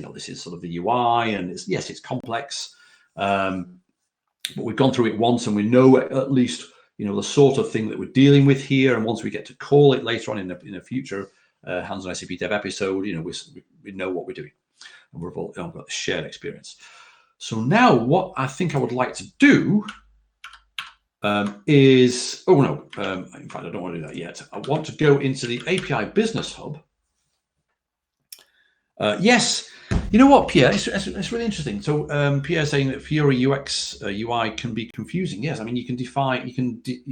sort of the UI, and it's complex, but we've gone through it once, and we know at least the sort of thing that we're dealing with here. And once we get to call it later on in a future Hands on SAP Dev episode, we know what we're doing, and we've all got the shared experience. So now, what I think I would like to do is, in fact, I don't want to do that yet. I want to go into the API Business Hub. Yes, you know what, Pierre? It's really interesting. So Pierre's saying that Fiori UX UI can be confusing. Yes, I mean you can define, you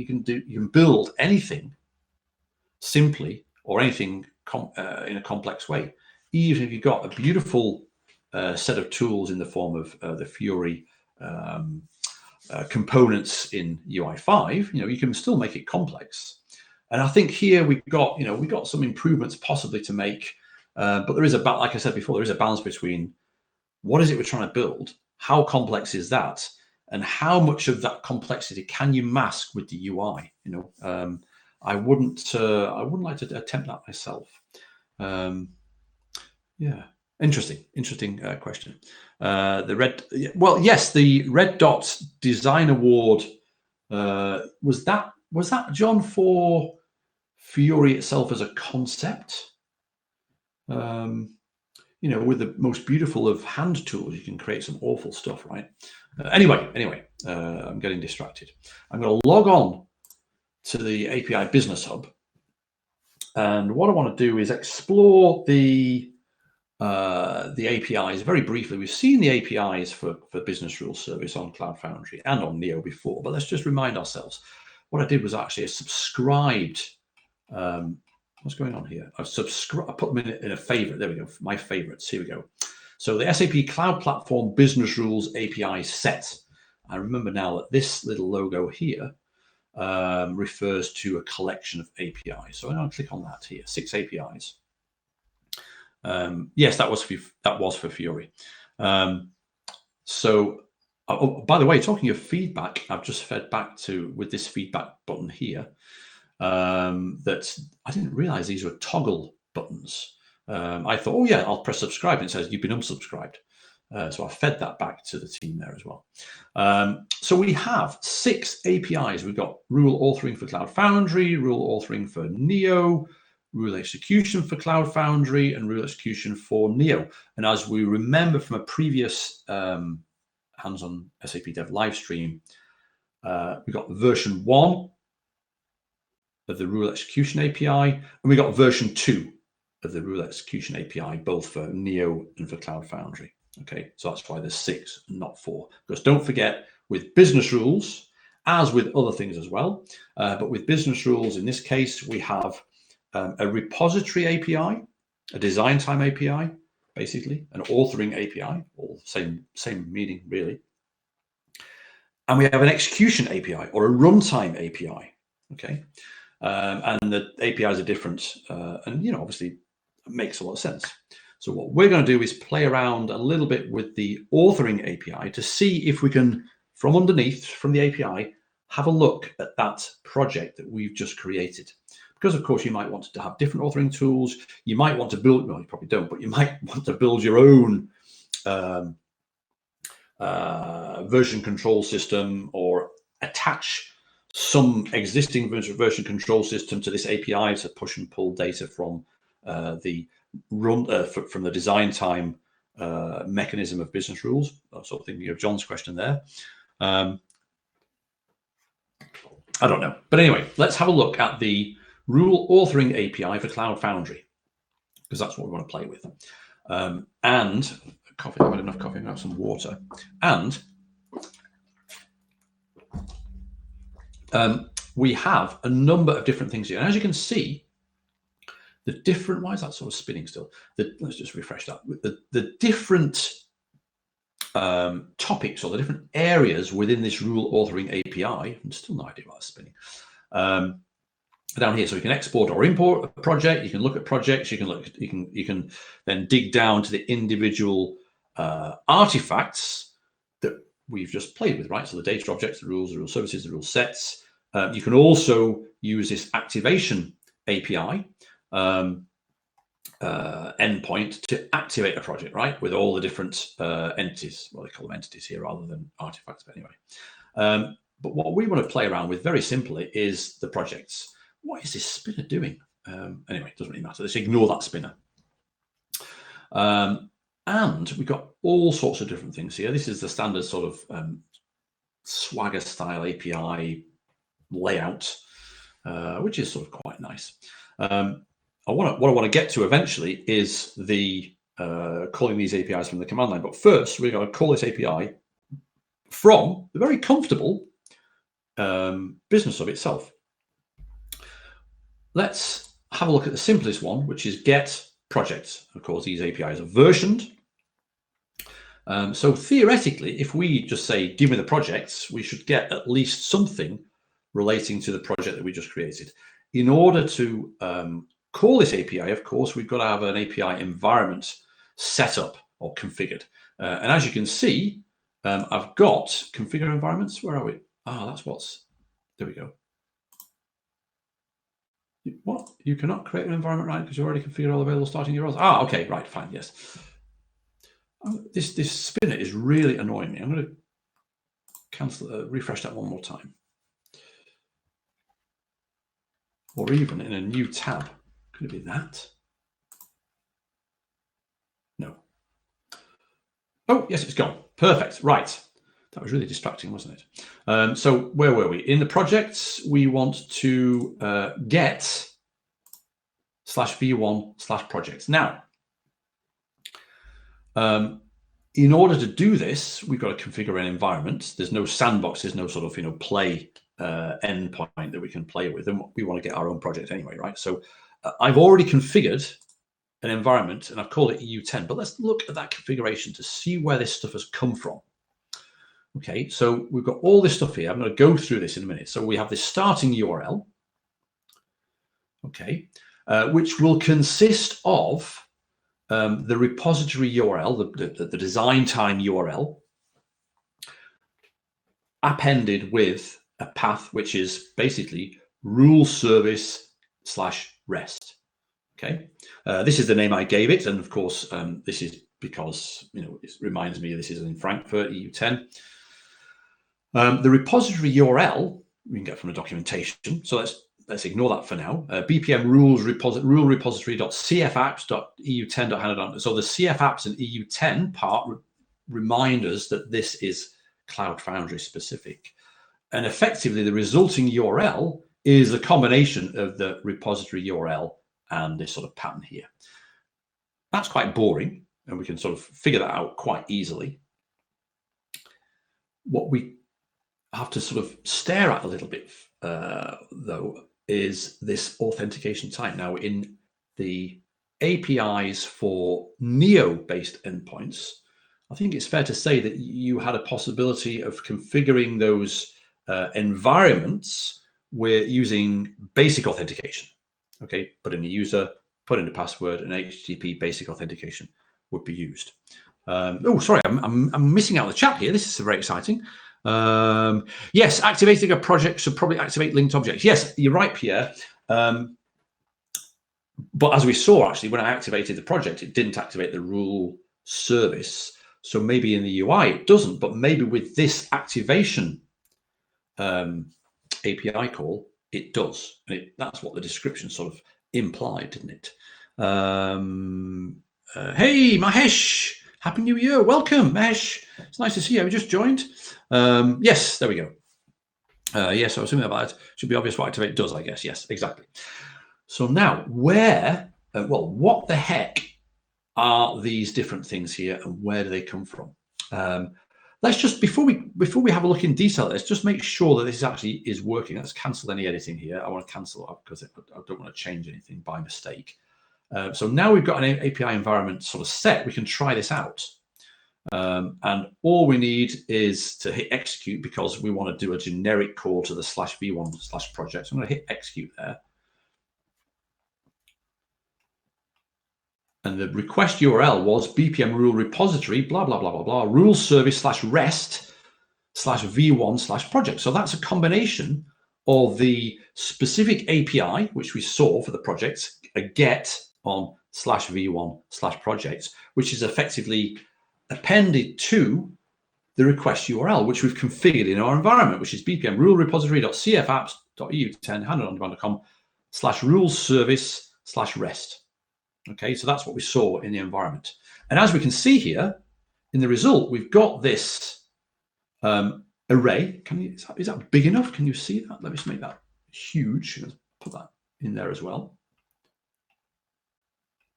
can build anything simply or anything in a complex way, even if you've got a beautiful set of tools in the form of the Fiori components in UI5. You can still make it complex. And I think here we've got some improvements possibly to make. But there is like I said before, there is a balance between what is it we're trying to build, how complex is that, and how much of that complexity can you mask with the UI. I wouldn't like to attempt that myself. Yeah, interesting question. The Red Dot Design Award was that John for Fiori itself as a concept? With the most beautiful of hand tools, you can create some awful stuff, right? Anyway, I'm getting distracted. I'm going to log on to the API Business Hub, and what I want to do is explore the APIs very briefly. We've seen the APIs for Business Rules Service on Cloud Foundry and on Neo before, but let's just remind ourselves. What I did was actually I subscribed. What's going on here? I put them in a favorite. There we go. My favorites. Here we go. So the SAP Cloud Platform Business Rules API set. I remember now that this little logo here refers to a collection of APIs. So I'm going to click on that here. 6 APIs. Yes, that was for Fiori. So, by the way, talking of feedback, I've just fed back with this feedback button here. That I didn't realize these were toggle buttons. I thought, oh yeah, I'll press subscribe, and it says you've been unsubscribed. So I fed that back to the team there as well. So we have 6 APIs. We've got rule authoring for Cloud Foundry, rule authoring for Neo, rule execution for Cloud Foundry, and rule execution for Neo. And as we remember from a previous hands-on SAP Dev live stream, we got version 1 of the rule execution API, and we got version 2 of the rule execution API, both for Neo and for Cloud Foundry. Okay, so that's why there's 6, not 4. Because don't forget, with business rules, as with other things as well, but with business rules, in this case, we have a repository API, a design time API, basically, an authoring API, all same meaning really. And we have an execution API or a runtime API, okay? And the APIs are different, and obviously it makes a lot of sense. So what we're going to do is play around a little bit with the authoring API to see if we can, from underneath, from the API, have a look at that project that we've just created. Because of course you might want to have different authoring tools. You might want to build, well, you probably don't, but you might want to build your own version control system or attach some existing version control system to this API to push and pull data from from the design time mechanism of business rules. I'm sort of thinking of John's question there. I don't know, but anyway, let's have a look at the rule authoring API for Cloud Foundry, because that's what we want to play with. And coffee, I've had enough coffee, I'm going to have some water. And we have a number of different things here. And as you can see, the different, why is that sort of spinning still? Let's just refresh that. The different topics or the different areas within this rule authoring API, I'm still no idea why it's spinning. Down here, so you can export or import a project. You can look at projects. You can then dig down to the individual artifacts that we've just played with, right? So the data objects, the rules, the rule services, the rule sets. You can also use this activation API endpoint to activate a project, right? With all the different entities. Well, they call them entities here rather than artifacts, but anyway. But what we want to play around with very simply is the projects. What is this spinner doing? Anyway, it doesn't really matter. Let's ignore that spinner. And we've got all sorts of different things here. This is the standard sort of Swagger style API layout, which is sort of quite nice. What I want to get to eventually is the calling these APIs from the command line. But first, we're going to call this API from the very comfortable business of itself. Let's have a look at the simplest one, which is get projects. Of course, these APIs are versioned. So theoretically, if we just say, give me the projects, we should get at least something relating to the project that we just created. In order to call this API, of course, we've got to have an API environment set up or configured. And as you can see, I've got configure environments. Where are we? That's there we go. What? You cannot create an environment, right? Because you already configured all available starting URLs. Okay, right, fine, yes. This spinner is really annoying me. I'm going to cancel, refresh that one more time. Or even in a new tab. Could it be that? No. Oh, yes, it's gone. Perfect. Right. That was really distracting, wasn't it? So where were we? In the projects, we want to get /v1/projects. Now, in order to do this, we've got to configure an environment. There's no sandbox. There's no sort of play endpoint that we can play with. And we want to get our own project anyway, right? So I've already configured an environment and I've called it EU10. But let's look at that configuration to see where this stuff has come from. Okay, so we've got all this stuff here. I'm going to go through this in a minute. So we have this starting URL, okay, which will consist of the repository URL, the design time URL, appended with a path which is basically rule service /REST. Okay, this is the name I gave it, and of course this is because it reminds me this is in Frankfurt EU10. The repository URL we can get from the documentation, so let's ignore that for now. BPM rules rule repository.cfapps.eu10.hana. So the cfapps and EU10 part remind us that this is Cloud Foundry specific, and effectively the resulting URL is a combination of the repository URL and this sort of pattern here. That's quite boring, and we can sort of figure that out quite easily. What we have to sort of stare at a little bit, though, is this authentication type. Now, in the APIs for Neo-based endpoints, I think it's fair to say that you had a possibility of configuring those environments with using basic authentication. Okay, put in a user, put in a password, and HTTP basic authentication would be used. Oh, sorry, I'm missing out the chat here. This is very exciting. Yes, activating a project should probably activate linked objects. Yes, you're right, Pierre. But as we saw, actually, when I activated the project, it didn't activate the rule service. So maybe in the UI it doesn't, but maybe with this activation API call, it does. That's what the description sort of implied, didn't it? Hey, Mahesh. Happy New Year. Welcome, Mahesh. It's nice to see you. Have you just joined? Yes, there we go. Yes, I was assuming about it. Should be obvious what activate does, I guess. Yes, exactly. So now what the heck are these different things here and where do they come from? Let's just, before we have a look in detail, let's just make sure that this actually is working. Let's cancel any editing here. I want to cancel that because I don't want to change anything by mistake. So now we've got an API environment sort of set, we can try this out. And all we need is to hit execute because we want to do a generic call to the /v1/project. So I'm going to hit execute there. And the request URL was BPM rule repository, blah, blah, blah, blah, blah, rule service /REST /v1/project. So that's a combination of the specific API, which we saw for the project, a get on /v1/projects, which is effectively appended to the request URL, which we've configured in our environment, which is BPM rule repository.cfapps.eu10.com /rule service /REST. Okay, so that's what we saw in the environment. And as we can see here in the result, we've got this array. Is that big enough? Can you see that? Let me just make that huge. Let's put that in there as well.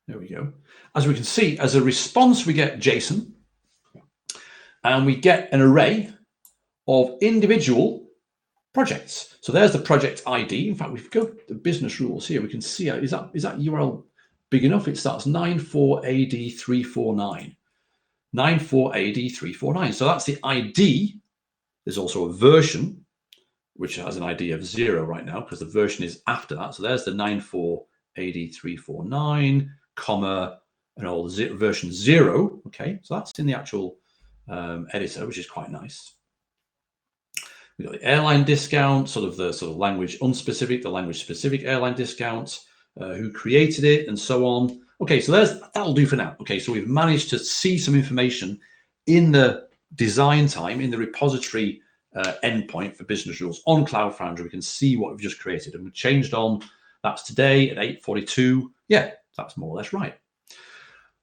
There we go. As we can see, as a response, we get JSON, and we get an array of individual projects. So there's the project ID. In fact, we've got the business rules here. We can see, is that URL big enough? It starts 94AD349. 94AD349. So that's the ID. There's also a version, which has an ID of 0 right now, because the version is after that. So there's the 94AD349, comma, and all the version 0. Okay, so that's in the actual editor, which is quite nice. We've got the airline discount, sort of language unspecific, the language specific airline discount, who created it, and so on. Okay, so that'll do for now. Okay, so we've managed to see some information in the design time, in the repository endpoint for business rules on Cloud Foundry. We can see what we've just created, and we changed on. That's today at 8:42. Yeah, that's more or less right.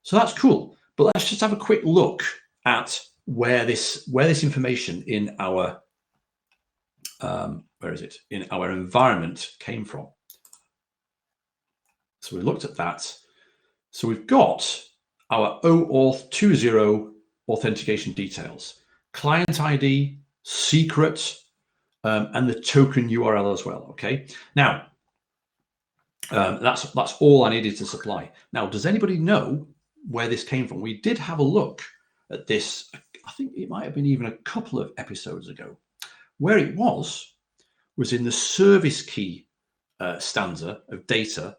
So that's cool. But let's just have a quick look at where this information in our in our environment came from. So we looked at that. So we've got our OAuth 2.0 authentication details, client ID, secret, and the token URL as well. Okay. Now, that's all I needed to supply. Now, does anybody know where this came from? We did have a look at this. I think it might have been even a couple of episodes ago. Where it was in the service key stanza of data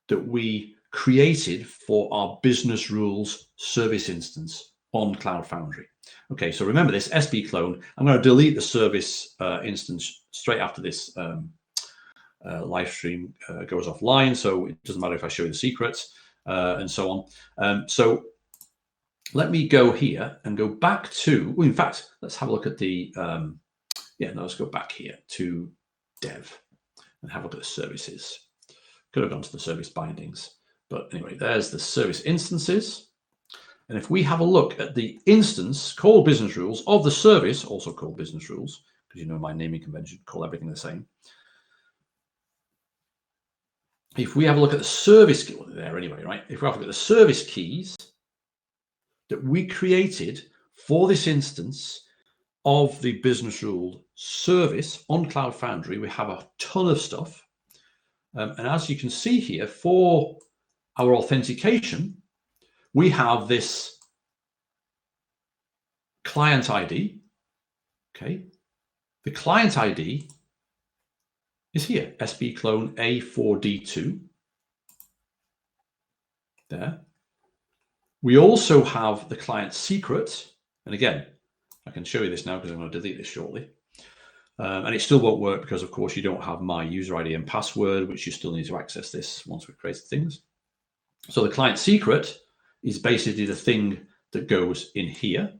that we created for our business rules service instance on Cloud Foundry. Okay, so remember this SB clone. I'm going to delete the service instance straight after this live stream goes offline, so it doesn't matter if I show you the secrets and so on. So let me go here and go back to, well, in fact, let's have a look at the, let's go back here to dev and have a look at the services. Could have gone to the service bindings, but anyway, there's the service instances. And if we have a look at the instance called business rules of the service, also called business rules, because you know my naming convention, call everything the same. If we have a look at the service key, well, there anyway, right? If we have a look at the service keys that we created for this instance of the business rule service on Cloud Foundry, we have a ton of stuff. And as you can see here, for our authentication, we have this client ID. Okay. The client ID is here, SB clone A4D2. There. We also have the client secret. And again, I can show you this now because I'm going to delete this shortly. And it still won't work because, of course, you don't have my user ID and password, which you still need to access this once we've created things. So the client secret is basically the thing that goes in here.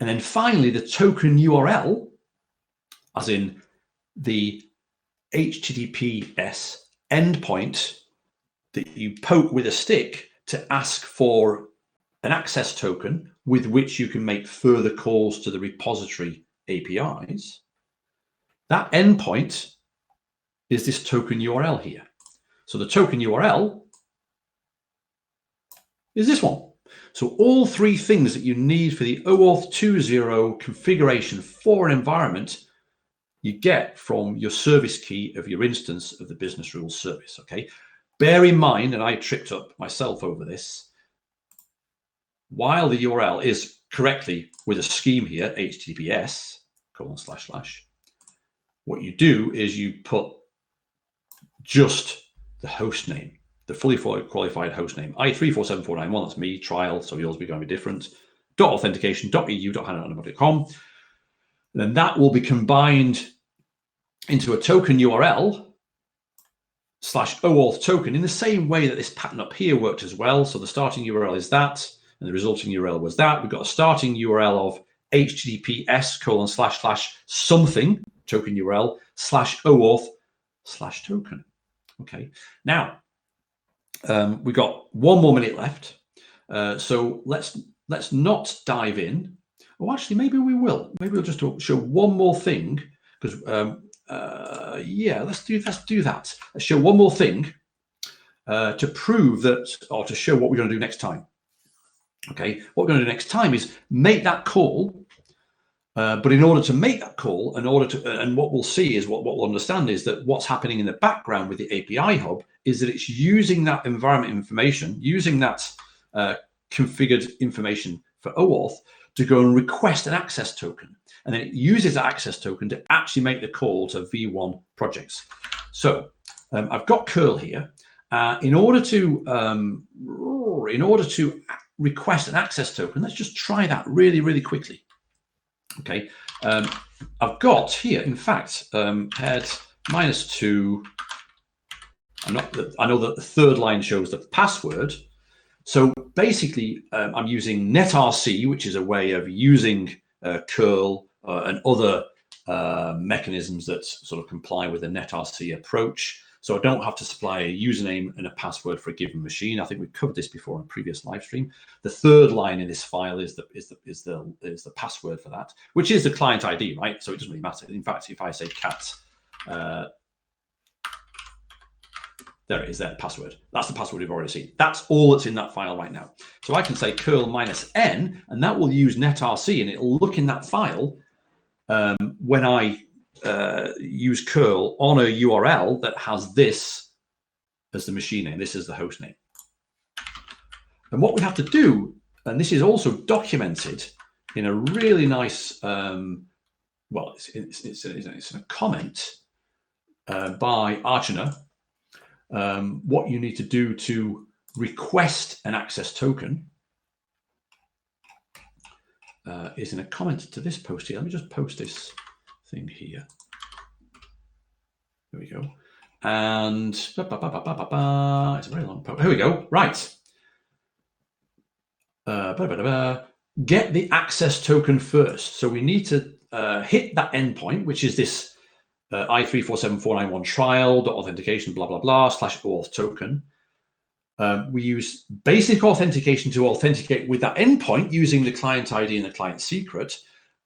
And then finally, the token URL, as in the HTTPS endpoint that you poke with a stick to ask for an access token with which you can make further calls to the repository APIs. That endpoint is this token URL here. So the token URL is this one. So all three things that you need for the OAuth 2.0 configuration for an environment, you get from your service key of your instance of the business rules service. Okay. Bear in mind, and I tripped up myself over this, while the URL is correctly with a scheme here, HTTPS : what you do is you put just the host name, the fully qualified host name, I347491, that's me, trial, so yours will be going to be different, .authentication.eu.handsonsapdev.com. Then that will be combined into a token URL /OAuth token in the same way that this pattern up here worked as well. So the starting URL is that, and the resulting URL was that. We've got a starting URL of https : something, token URL, /OAuth /token. Okay, now we've got 1 more minute left. So let's not dive in. Oh, actually, maybe we will. Maybe we'll just show one more thing, because let's do that. Let's show one more thing to prove that, or to show what we're going to do next time. Okay, what we're going to do next time is make that call. But in order to make that call, and what we'll see is what we'll understand is that what's happening in the background with the API hub is that it's using that environment information, using that configured information for OAuth to go and request an access token. And then it uses that access token to actually make the call to V1 projects. So I've got curl here. In order to request an access token, let's just try that really, really quickly. Okay, I've got here, in fact, head -2. I know that the third line shows the password. So basically, I'm using netrc, which is a way of using curl and other mechanisms that sort of comply with the netrc approach. So I don't have to supply a username and a password for a given machine. I think we've covered this before in a previous live stream. The third line in this file is the password for that, which is the client ID, right? So it doesn't really matter. In fact, if I say cat, there it is, there, password. That's the password we've already seen. That's all that's in that file right now. So I can say curl -n, and that will use netrc, and it'll look in that file when I use curl on a URL that has this as the machine name. This is the host name. And what we have to do, and this is also documented in a really nice, well, it's in a comment by Archana. What you need to do to request an access token is in a comment to this post here. Let me just post this thing here. There we go. And it's a very long post. Here we go. Right. Get the access token first. So we need to hit that endpoint, which is this I347491 trial.authentication blah blah blah /auth token. We use basic authentication to authenticate with that endpoint using the client ID and the client secret.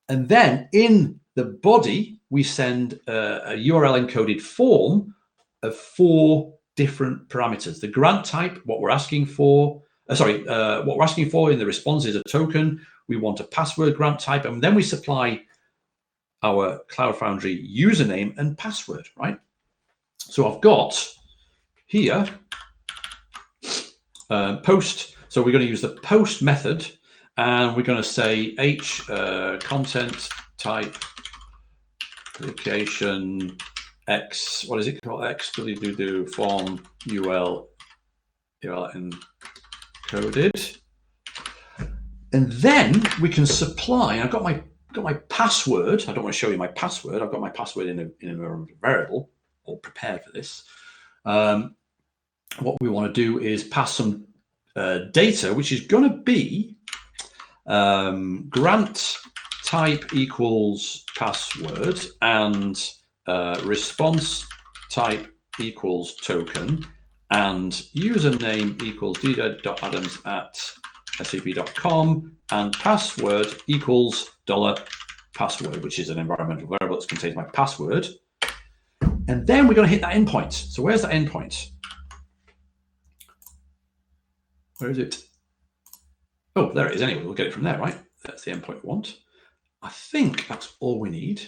And then in the body, we send a URL encoded form of 4 different parameters. The grant type, what we're asking for, what we're asking for in the response is a token. We want a password grant type, and then we supply our Cloud Foundry username and password, right? So I've got here post. So we're going to use the post method, and we're going to say content type application x, what is it called? X do form UL encoded. And then we can supply, I've got my password. I don't want to show you my password. I've got my password in a variable, all prepared for this. What we want to do is pass some data, which is going to be grant type equals password and response type equals token and username equals d.adams@sap.com and password equals $password, which is an environmental variable that contains my password. And then we're going to hit that endpoint. So where's that endpoint? Where is it? Oh, there it is. Anyway, we'll get it from there, right? That's the endpoint we want. I think that's all we need.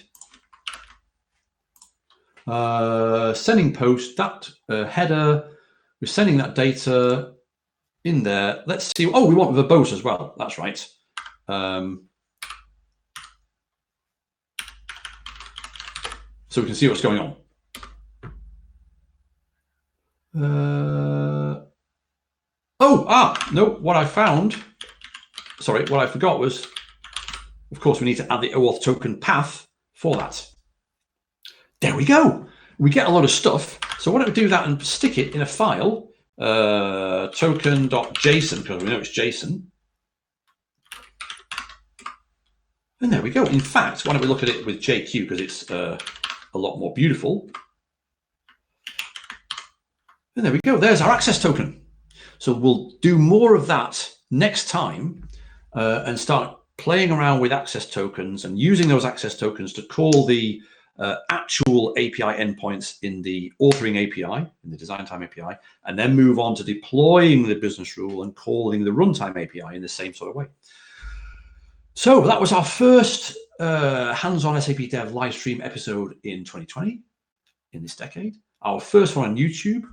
Sending post, that header, we're sending that data in there. Let's see. Oh, we want verbose as well. That's right. So we can see what's going on. No, what I found, sorry, what I forgot was, of course, we need to add the OAuth token path for that. There we go. We get a lot of stuff. So why don't we do that and stick it in a file, token.json, because we know it's JSON. And there we go. In fact, why don't we look at it with JQ, because it's a lot more beautiful. And there we go. There's our access token. So we'll do more of that next time and start playing around with access tokens and using those access tokens to call the actual API endpoints in the authoring API, in the design time API, and then move on to deploying the business rule and calling the runtime API in the same sort of way. So that was our first hands-on SAP Dev live stream episode in 2020, in this decade. Our first one on YouTube.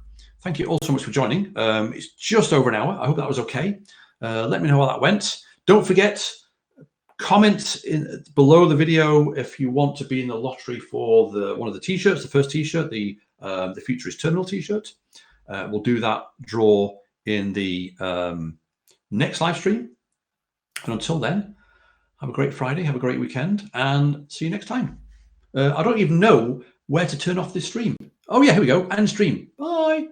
Thank you all so much for joining. It's just over an hour. I hope that was okay. Let me know how that went. Don't forget, comment below the video if you want to be in the lottery for one of the t-shirts, the first t-shirt, the Future is Terminal t-shirt. We'll do that draw in the next live stream. And until then, have a great Friday, have a great weekend, and see you next time. I don't even know where to turn off this stream. Oh yeah, here we go, and stream. Bye.